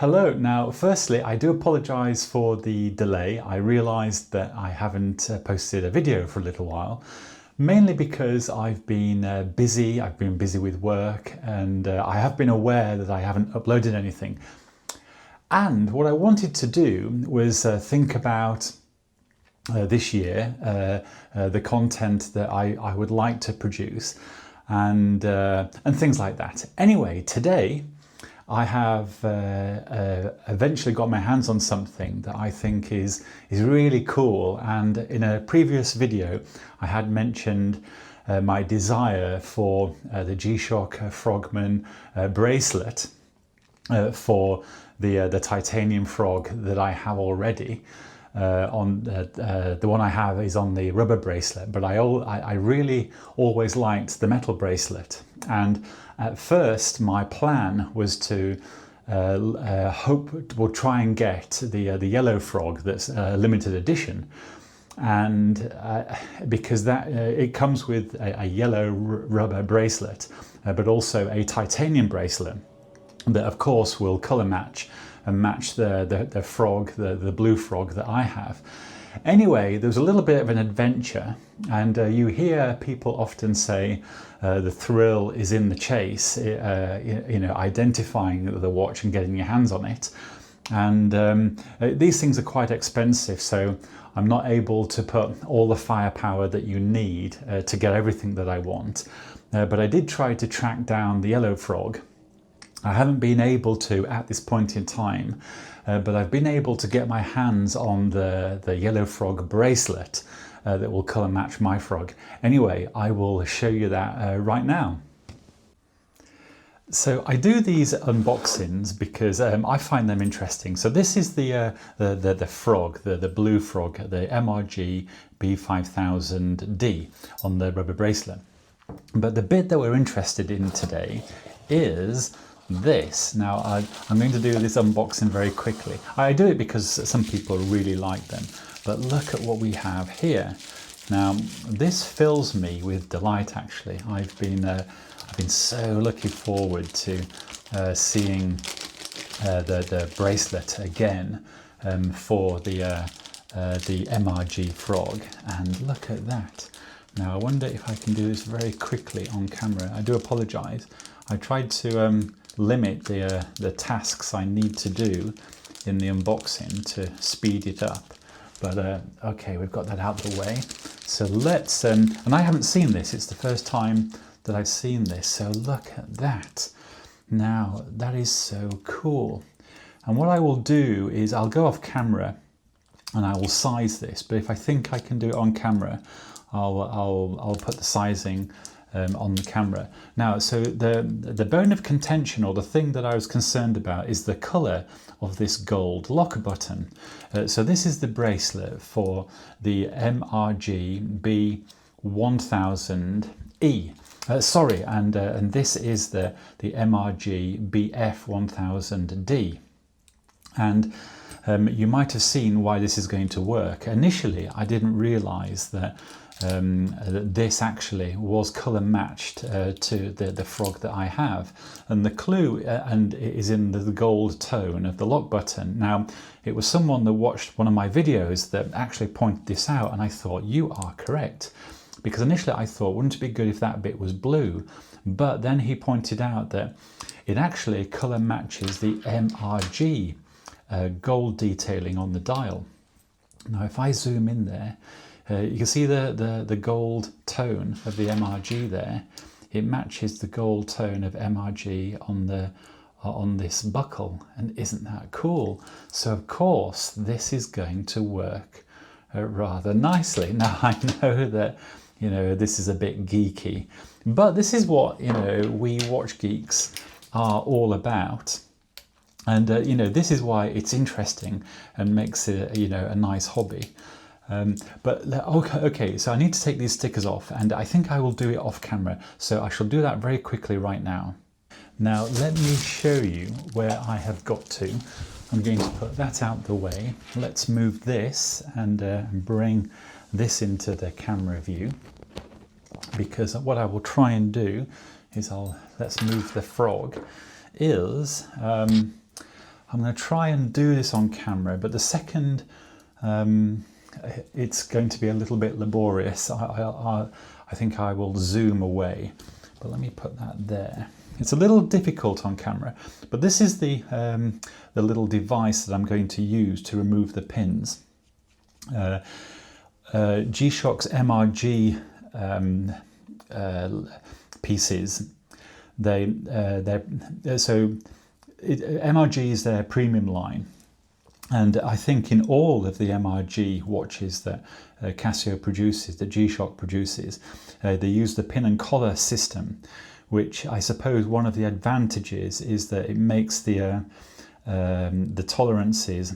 Hello. Now, firstly, I do apologise for the delay. I realised that I haven't posted a video for a little while, mainly because I've been busy. I've been busy with work, and I have been aware that I haven't uploaded anything. And what I wanted to do was think about this year, the content that I would like to produce, and things like that. Anyway, today I have eventually got my hands on something that I think is really cool. And in a previous video, I had mentioned my desire for the G-Shock Frogman bracelet for the titanium frog that I have already. The one I have is on the rubber bracelet, but I really always liked the metal bracelet. And at first my plan was to try and get the yellow frog that's a limited edition, and because that it comes with a yellow rubber bracelet, but also a titanium bracelet that of course will color match and match the frog, the blue frog that I have. Anyway, there was a little bit of an adventure, and you hear people often say the thrill is in the chase, you know, identifying the watch and getting your hands on it. And these things are quite expensive, so I'm not able to put all the firepower that you need to get everything that I want. But I did try to track down the yellow frog. I haven't been able to at this point in time, but I've been able to get my hands on the yellow frog bracelet that will colour match my frog. Anyway, I will show you that right now. So I do these unboxings because I find them interesting. So this is the frog, the blue frog, the MRG-BF1000D on the rubber bracelet. But the bit that we're interested in today is this. Now I'm going to do this unboxing very quickly. I do it because some people really like them, but look at what we have here. Now this fills me with delight. Actually, I've been so looking forward to seeing the bracelet again for the MRG frog, and look at that. Now I wonder if I can do this very quickly on camera. I do apologise. I tried to limit the tasks I need to do in the unboxing to speed it up, but okay, we've got that out of the way. So let's and I haven't seen this, it's the first time that I've seen this, so look at that. Now that is so cool, and what I will do is I'll go off camera and I will size this, but if I think I can do it on camera, I'll put the sizing on the camera. Now, so the bone of contention, or the thing that I was concerned about, is the colour of this gold lock button. So this is the bracelet for the MRG-BF1000E. Sorry, and this is the MRG-BF1000D. And you might have seen why this is going to work. Initially, I didn't realise that this actually was colour matched to the frog that I have, and the clue is in the gold tone of the lock button. Now, it was someone that watched one of my videos that actually pointed this out, and I thought, you are correct, because initially I thought, wouldn't it be good if that bit was blue? But then he pointed out that it actually colour matches the MRG gold detailing on the dial. Now if I zoom in there, you can see the gold tone of the MRG there. It matches the gold tone of MRG on this buckle, and isn't that cool? So of course this is going to work rather nicely. Now I know that, you know, this is a bit geeky, but this is what, you know, we watch geeks are all about. And you know, this is why it's interesting and makes it, you know, a nice hobby. But okay, so I need to take these stickers off, and I think I will do it off camera, so I shall do that very quickly right now. Now let me show you where I have got to. I'm going to put that out the way. Let's move this and bring this into the camera view, because what I will try and do is let's move the frog, is I'm going to try and do this on camera, but the second it's going to be a little bit laborious. I think I will zoom away, but let me put that there. It's a little difficult on camera, but this is the little device that I'm going to use to remove the pins. G-Shock's MRG pieces. MRG is their premium line, and I think in all of the MRG watches that Casio produces, that G-Shock produces, they use the pin and collar system, which I suppose one of the advantages is that it makes the tolerances,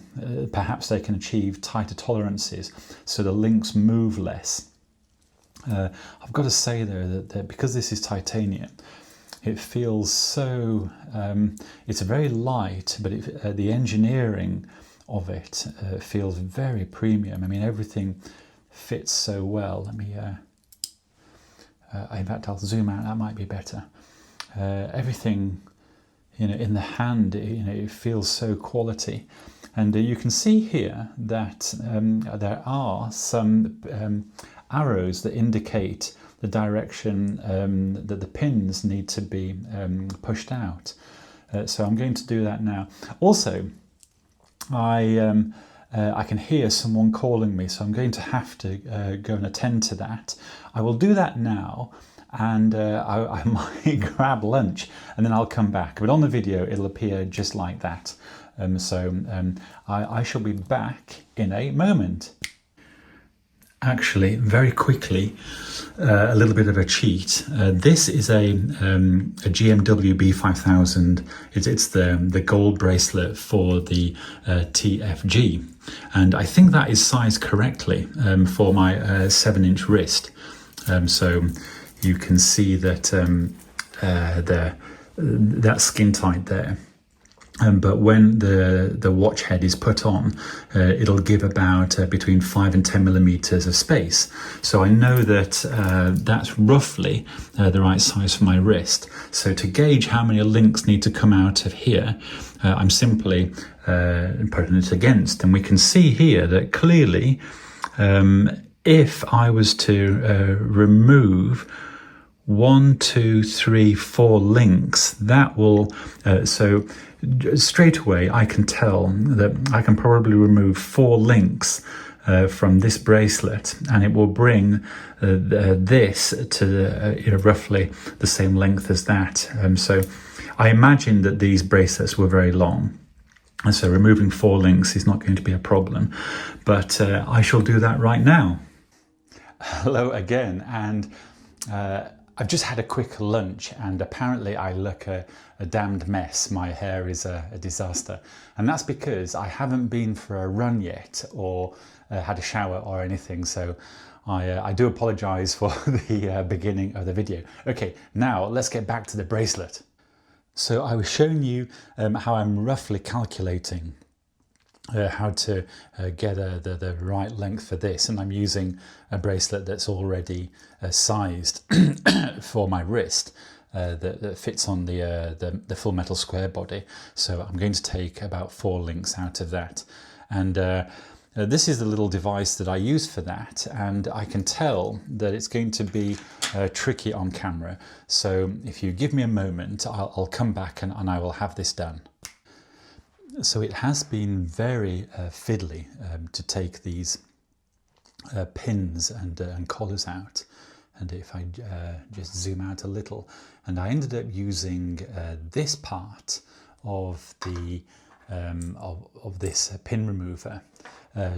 perhaps they can achieve tighter tolerances, so the links move less. I've got to say though that because this is titanium, it feels so, it's very light, but the engineering of it feels very premium. I mean, everything fits so well. Let me, in fact, I'll zoom out, that might be better. Everything, you know, in the hand, you know, it feels so quality. And you can see here that there are some arrows that indicate the direction that the pins need to be pushed out. So I'm going to do that now. Also, I can hear someone calling me, so I'm going to have to go and attend to that. I will do that now, and I might grab lunch and then I'll come back. But on the video, it'll appear just like that. I shall be back in a moment. Actually, very quickly, a little bit of a cheat. This is a GMW-B5000. It's the gold bracelet for the TFG, and I think that is sized correctly for my 7-inch wrist. So you can see that that skin tight there. But when the watch head is put on, it'll give about between 5 and 10 millimeters of space. So I know that that's roughly the right size for my wrist. So to gauge how many links need to come out of here, I'm simply putting it against. And we can see here that clearly, if I was to remove 1, 2, 3, 4 links, that will, so straight away I can tell that I can probably remove 4 links from this bracelet, and it will bring this to roughly the same length as that. So I imagine that these bracelets were very long, and so removing 4 links is not going to be a problem, but I shall do that right now. Hello again, and I've just had a quick lunch, and apparently I look a damned mess. My hair is a disaster, and that's because I haven't been for a run yet or had a shower or anything, so I do apologise for the beginning of the video. Okay, now let's get back to the bracelet. So I was showing you how I'm roughly calculating how to get the right length for this, and I'm using a bracelet that's already sized for my wrist that fits on the full metal square body. So I'm going to take about 4 links out of that, and this is the little device that I use for that, and I can tell that it's going to be tricky on camera. So if you give me a moment, I'll come back and I will have this done. So it has been very fiddly to take these pins and collars out, and if I just zoom out a little, and I ended up using this part of the of this pin remover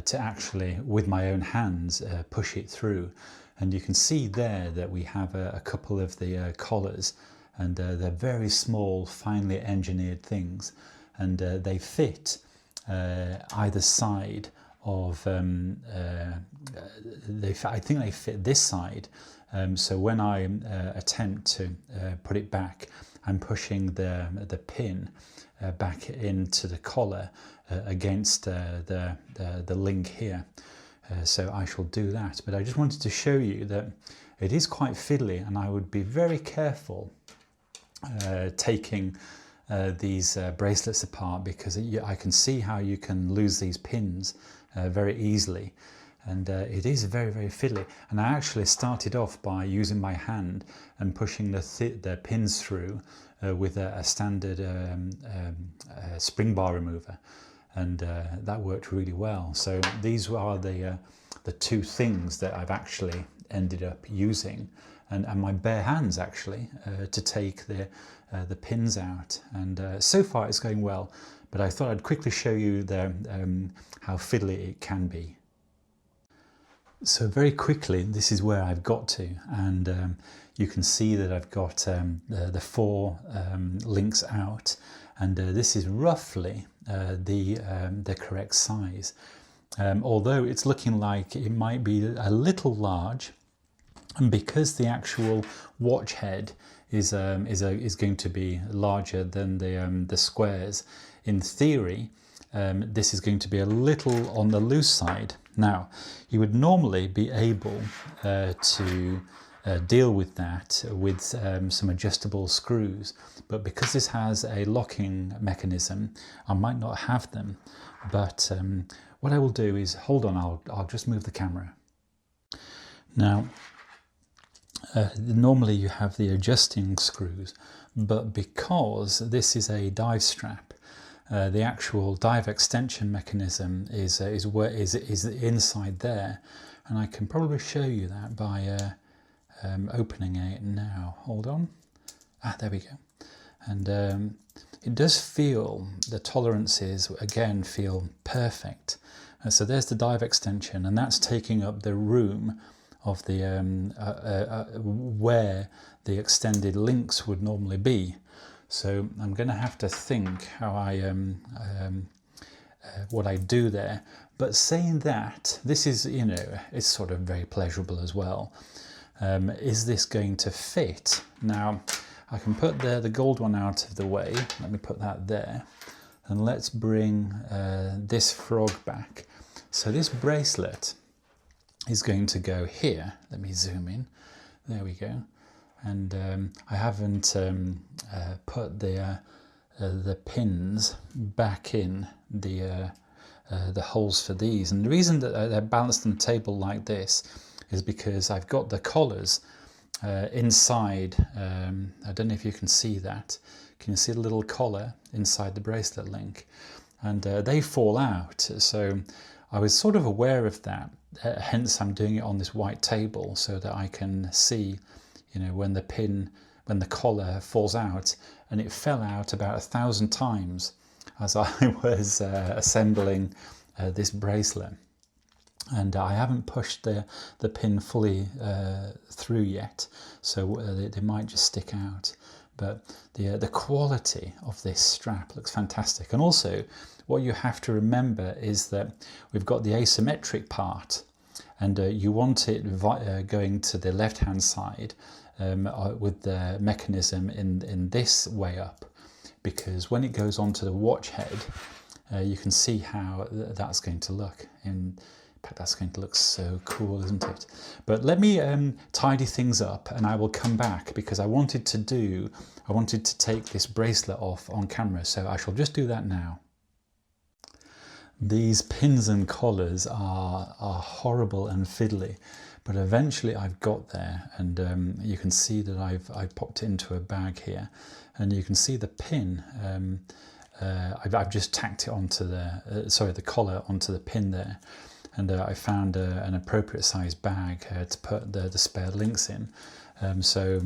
to actually, with my own hands, push it through. And you can see there that we have a couple of the collars, and they're very small, finely engineered things, and they fit either side of, I think they fit this side, so when I attempt to put it back, I'm pushing the pin back into the collar against the link here. So I shall do that, but I just wanted to show you that it is quite fiddly, and I would be very careful taking these bracelets apart, because I can see how you can lose these pins very easily, and it is very, very fiddly. And I actually started off by using my hand and pushing the pins through with a standard spring bar remover, and that worked really well. So these are the two things that I've actually ended up using, and my bare hands actually to take the pins out, and so far it's going well. But I thought I'd quickly show you how fiddly it can be. So very quickly, this is where I've got to, and you can see that I've got the 4 links out, and this is roughly the correct size. Although it's looking like it might be a little large, and because the actual watch head is going to be larger than the squares, in theory this is going to be a little on the loose side. Now, you would normally be able to deal with that with some adjustable screws, but because this has a locking mechanism, I might not have them. But what I will do is, hold on, I'll just move the camera. Now, normally you have the adjusting screws, but because this is a dive strap, the actual dive extension mechanism is inside there, and I can probably show you that by opening it now. Hold on. There we go. And it does feel, the tolerances again feel perfect. So there's the dive extension, and that's taking up the room of the where the extended links would normally be. So I'm going to have to think how what I do there. But saying that, this is, you know, it's sort of very pleasurable as well. Is this going to fit? Now, I can put the gold one out of the way. Let me put that there. And let's bring this frog back. So this bracelet is going to go here. Let me zoom in. There we go. And I haven't put the pins back in the holes for these. And the reason that they're balanced on the table like this is because I've got the collars inside. I don't know if you can see that. Can you see the little collar inside the bracelet link? And they fall out. So I was sort of aware of that. Hence, I'm doing it on this white table so that I can see, you know, when the collar falls out. And it fell out about 1,000 times as I was assembling this bracelet. And I haven't pushed the pin fully through yet, so they might just stick out. But the quality of this strap looks fantastic. And also, what you have to remember is that we've got the asymmetric part, and you want it going to the left-hand side with the mechanism in this way up, because when it goes onto the watch head, you can see how that's going to look. In fact, that's going to look so cool, isn't it? But let me tidy things up, and I will come back, because I wanted to take this bracelet off on camera, so I shall just do that now. These pins and collars are horrible and fiddly, but eventually I've got there, and you can see that I've popped it into a bag here, and you can see the pin. I've just tacked it onto the collar onto the pin there, and I found an appropriate size bag to put the spare links in. So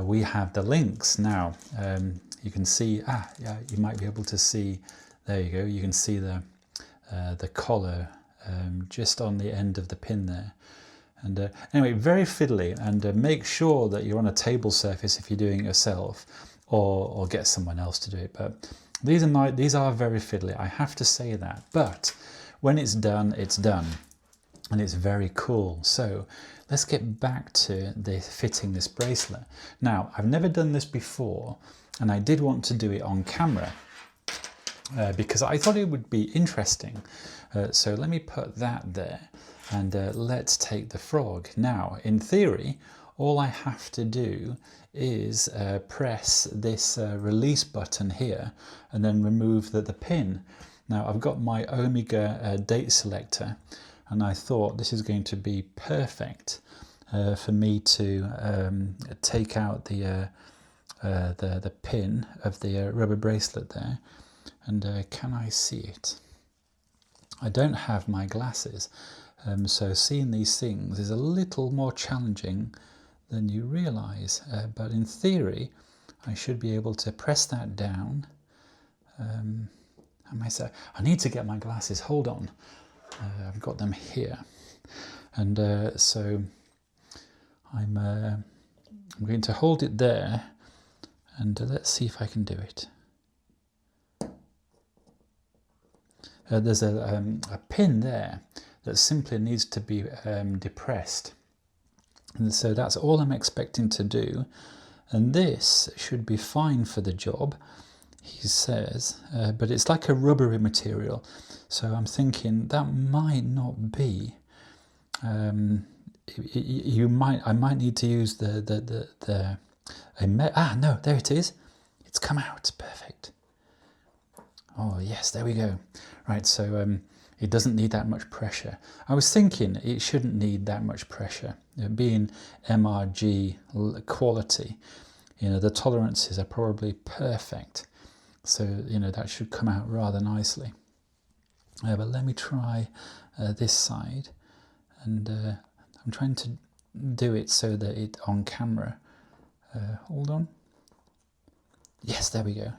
we have the links now. You can see, yeah, you might be able to see. There you go. You can see the collar just on the end of the pin there. And anyway, very fiddly, and make sure that you're on a table surface if you're doing it yourself, or get someone else to do it. But these are very fiddly, I have to say that. But when it's done, and it's very cool. So let's get back to fitting this bracelet. Now, I've never done this before, and I did want to do it on camera. Because I thought it would be interesting. So let me put that there, and let's take the frog. Now, in theory, all I have to do is press this release button here and then remove the pin. Now I've got my Omega date selector, and I thought this is going to be perfect for me to take out the pin of the rubber bracelet there. And can I see it? I don't have my glasses, so seeing these things is a little more challenging than you realise, but in theory I should be able to press that down. I need to get my glasses, hold on. I've got them here, and so I'm going to hold it there, and let's see if I can do it. There's a pin there that simply needs to be depressed, and so that's all I'm expecting to do, and this should be fine for the job, he says, but it's like a rubbery material, so I'm thinking that might not be. I might need to use no, there it is. It's come out, perfect. Oh yes, there we go. Right, so it doesn't need that much pressure. I was thinking it shouldn't need that much pressure. Being MRG quality, the tolerances are probably perfect. So, that should come out rather nicely. But let me try this side, and I'm trying to do it so that it on camera. Hold on. Yes, there we go.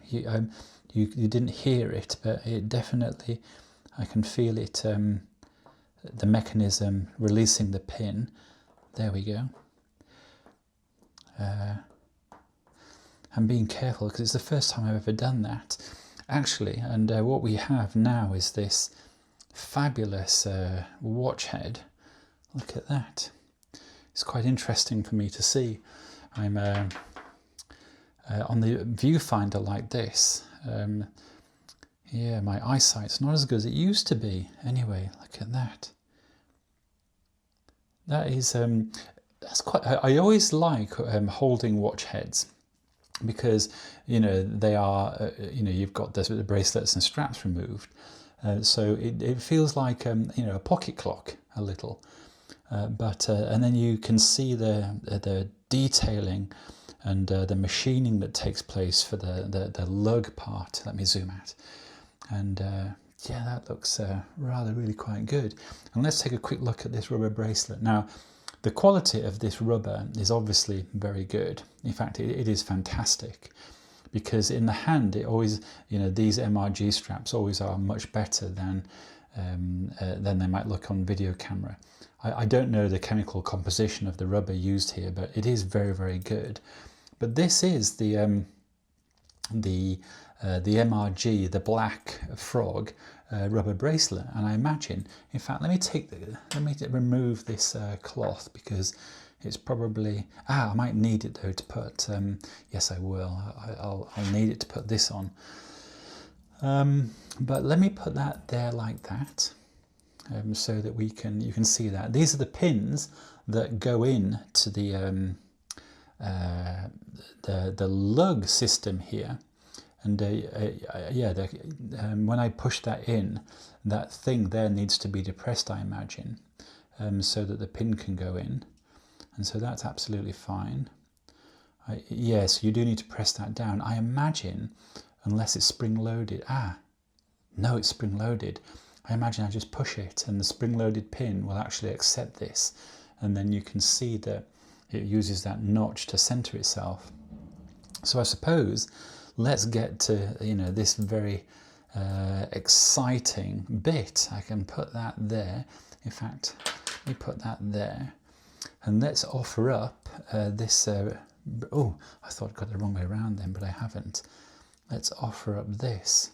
You didn't hear it, but it definitely, I can feel it, the mechanism releasing the pin. There we go. I'm being careful because it's the first time I've ever done that, actually. And what we have now is this fabulous watch head. Look at that. It's quite interesting for me to see. I'm on the viewfinder like this. Yeah, my eyesight's not as good as it used to be. Anyway, look at that. That is that's quite. I always like holding watch heads, because they are you've got the bracelets and straps removed, so it feels like a pocket clock a little, but and then you can see the detailing and the machining that takes place for the lug part. Let me zoom out, and yeah, that looks really quite good. And let's take a quick look at this rubber bracelet. Now, the quality of this rubber is obviously very good. In fact, it is fantastic, because in the hand, it always, these MRG straps always are much better than they might look on video camera. I don't know the chemical composition of the rubber used here, but it is very, very good. But this is the MRG, the black frog rubber bracelet, and I imagine, in fact, let me remove this cloth, because it's probably, I might need it though to put, yes I will, I'll need it to put this on, but let me put that there like that, so that you can see that. These are the pins that go in to the lug system here. And yeah, when I push that in, that thing there needs to be depressed, I imagine, so that the pin can go in. And so that's absolutely fine. Yes, you do need to press that down, I imagine, unless it's spring-loaded. No, it's spring-loaded. I imagine I just push it and the spring-loaded pin will actually accept this. And then you can see that it uses that notch to center itself. So I suppose let's get to this very exciting bit. I can put that there. In fact, let me put that there, and let's offer up this. Oh, I thought I got it the wrong way around then, but I haven't. Let's offer up this.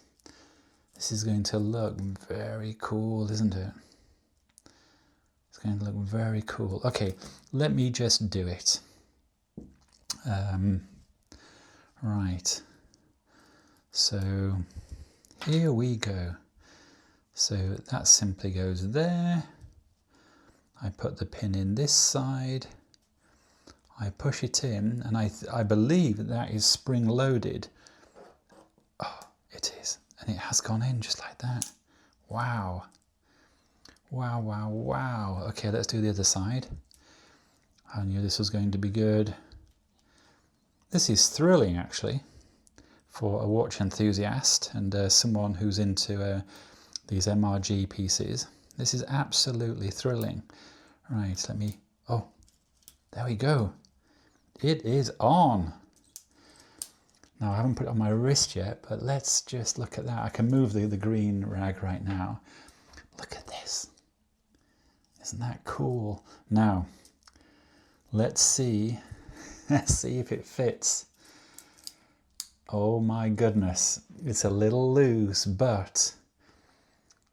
This is going to look very cool, isn't it? It's going to look very cool. Okay, let me just do it. Right. So here we go. So that simply goes there. I put the pin in this side. I push it in, and I believe that is spring loaded. Oh, it is, and it has gone in just like that. Wow. Wow, wow, wow. Okay, let's do the other side. I knew this was going to be good. This is thrilling, actually, for a watch enthusiast and someone who's into these MRG pieces. This is absolutely thrilling. Right, let me... Oh, there we go. It is on. Now, I haven't put it on my wrist yet, but let's just look at that. I can move the green rag right now. Look at this. Isn't that cool? Now, let's see. Let's see if it fits. Oh my goodness. It's a little loose, but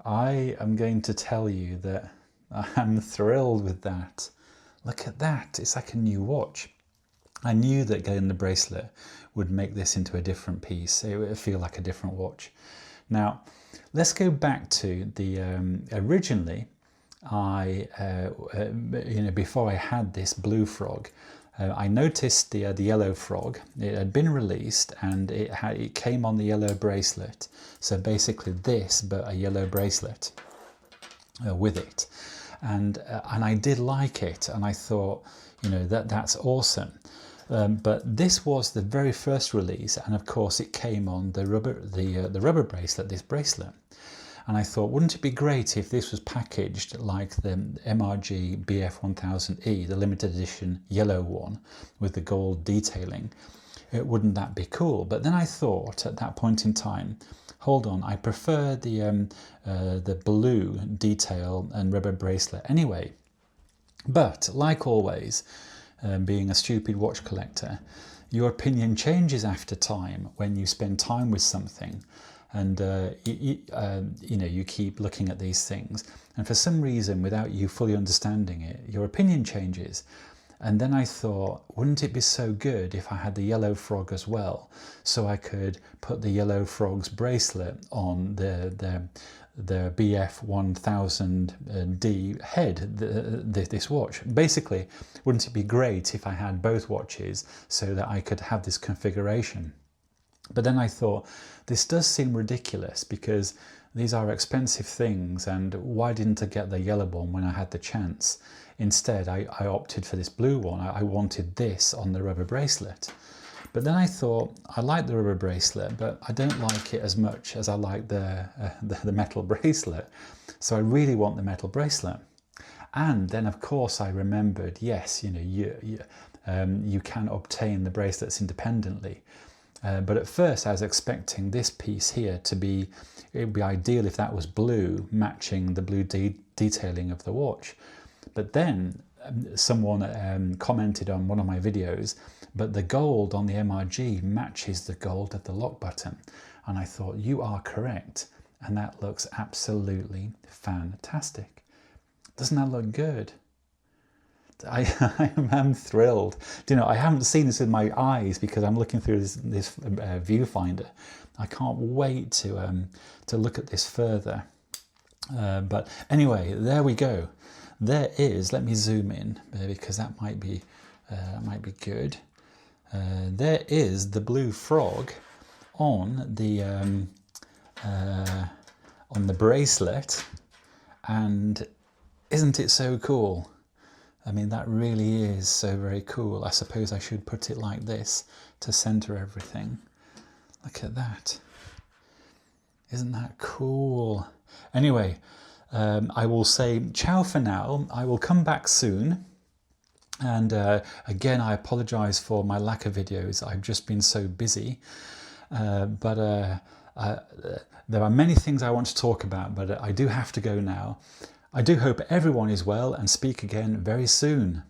I am going to tell you that I'm thrilled with that. Look at that. It's like a new watch. I knew that getting the bracelet would make this into a different piece. It would feel like a different watch. Now, let's go back to the originally. Before I had this blue frog, I noticed the yellow frog. It had been released, and it came on the yellow bracelet. So basically this, but a yellow bracelet with it, and I did like it, and I thought, you know, that's awesome. But this was the very first release, and of course it came on the rubber bracelet, this bracelet. And I thought, wouldn't it be great if this was packaged like the MRG-BF1000E, the limited edition yellow one with the gold detailing? Wouldn't that be cool? But then I thought at that point in time, hold on, I prefer the blue detail and rubber bracelet anyway. But like always, being a stupid watch collector, your opinion changes after time when you spend time with something, and you know, you keep looking at these things, and for some reason, without you fully understanding it, your opinion changes. And then I thought, wouldn't it be so good if I had the yellow frog as well, so I could put the yellow frog's bracelet on the BF1000D head, this watch. Basically, wouldn't it be great if I had both watches so that I could have this configuration? But then I thought, this does seem ridiculous because these are expensive things, and why didn't I get the yellow one when I had the chance? Instead, I opted for this blue one. I wanted this on the rubber bracelet. But then I thought, I like the rubber bracelet, but I don't like it as much as I like the metal bracelet. So I really want the metal bracelet. And then, of course, I remembered, yes, you know, you can obtain the bracelets independently. But at first I was expecting this piece here to be, it would be ideal if that was blue, matching the blue detailing of the watch. But then someone commented on one of my videos, but the gold on the MRG matches the gold of the lock button. And I thought, you are correct. And that looks absolutely fantastic. Doesn't that look good? I am thrilled. Do you know, I haven't seen this with my eyes because I'm looking through this viewfinder. I can't wait to look at this further. But anyway, there we go. There is. Let me zoom in because that might be good. There is the blue frog on the bracelet, and isn't it so cool? I mean, that really is so very cool. I suppose I should put it like this to center everything. Look at that. Isn't that cool? Anyway, I will say ciao for now. I will come back soon. And again, I apologize for my lack of videos. I've just been so busy. But there are many things I want to talk about, but I do have to go now. I do hope everyone is well, and speak again very soon.